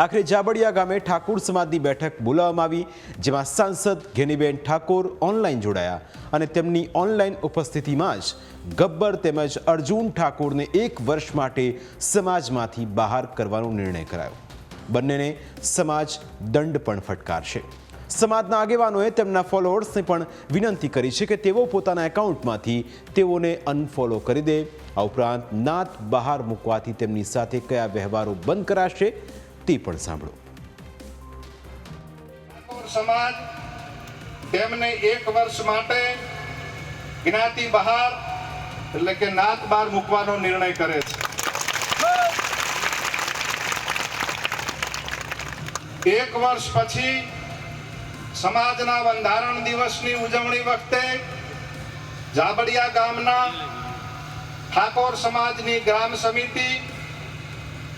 આખરે જાબડિયા ગામે ઠાકોર સમાજની બેઠક બોલાવવામાં આવી, જેમાં સાંસદ ઘેનીબેન ઠાકોર ઓનલાઈન જોડાયા અને તેમની ઓનલાઈન ઉપસ્થિતિમાં જ ગબ્બર તેમજ અર્જુન ઠાકોરને 1 વર્ષ માટે સમાજમાંથી બહાર કરવાનો નિર્ણય કરાયો. બંનેને સમાજ દંડ પણ ફટકારશે. સમાજના આગેવાનોએ તેમના ફોલોઅર્સને પણ વિનંતી કરી છે કે તેઓ પોતાના એકાઉન્ટમાંથી તેઓને અનફોલો કરી દે. આ ઉપરાંત નાત બહાર મૂકવાથી તેમની સાથે કયા વ્યવહારો બંધ કરાશે તે પણ સાંભળો. સમાજ તેમને 1 વર્ષ માટે જ્ઞાતિ બહાર એટલે કે નાત બહાર મૂકવાનો નિર્ણય કરે છે. 1 વર્ષ પછી સમાજના બંધારણ દિવસની ઉજવણી વખતે જાબડિયા ગામના ઠાકોર સમાજની ગ્રામ સમિતિ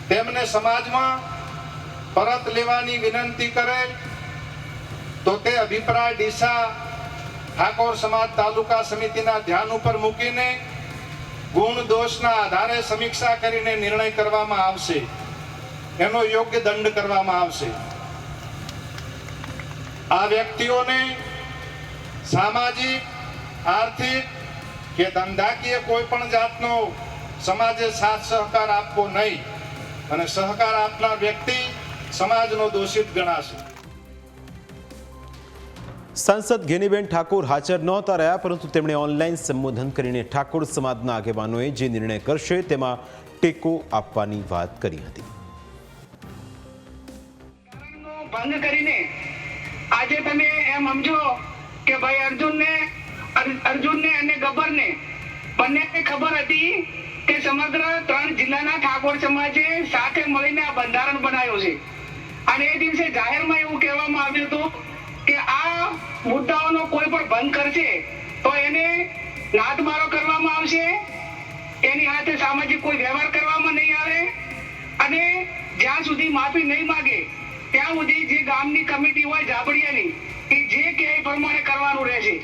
તેમને સમાજમાં પરત લેવાની વિનંતી કરે તો તે અભિપ્રાય ડીસા ઠાકોર સમાજ તાલુકા સમિતિના ધ્યાન ઉપર મૂકીને ગુણ દોષના આધારે સમીક્ષા કરીને નિર્ણય કરવામાં આવશે. એનો યોગ્ય દંડ કરવામાં આવશે. આ વ્યક્તિઓને સામાજિક, આર્થિક કે ધંધાકીય કોઈ પણ જાતનો સમાજે સાથ સહકાર આપવો નહીં અને સહકાર આપનાર વ્યક્તિ સમાજનો દોષિત ગણાશે. સાંસદ ઘેનીબેન ઠાકોર હાજર નહોતા રહ્યા, પરંતુ તેમણે ઓનલાઈન સંબોધન કરીને ઠાકોર સમાજના આગેવાનોએ જે નિર્ણય કરશે તેમાં ટેકો આપવાની વાત કરી હતી. ભંગ કરીને આજે તમે એમ સમજો કે ભાઈ અર્જુનને અને ગબ્બરને બંનેને ખબર હતી કે સમગ્ર 3 જિલ્લાના ઠાકોર સમાજે સાથે મળીને આ બંધારણ બનાવ્યું છે અને એ દિવસે જાહેરમાં એવું કહેવામાં આવ્યું હતું કે આ મુદ્દાઓનો કોઈ પણ ભંગ કરશે તો એને નાદમારો કરવામાં આવશે, એની સાથે સામાજિક કોઈ વ્યવહાર કરવામાં નહીં આવે અને જ્યાં સુધી માફી નહીં માગે ત્યાં સુધી જે ગામની કમિટી હોય જાબડિયાની એ જે કે એ પ્રમાણે કરવાનું રહેશે.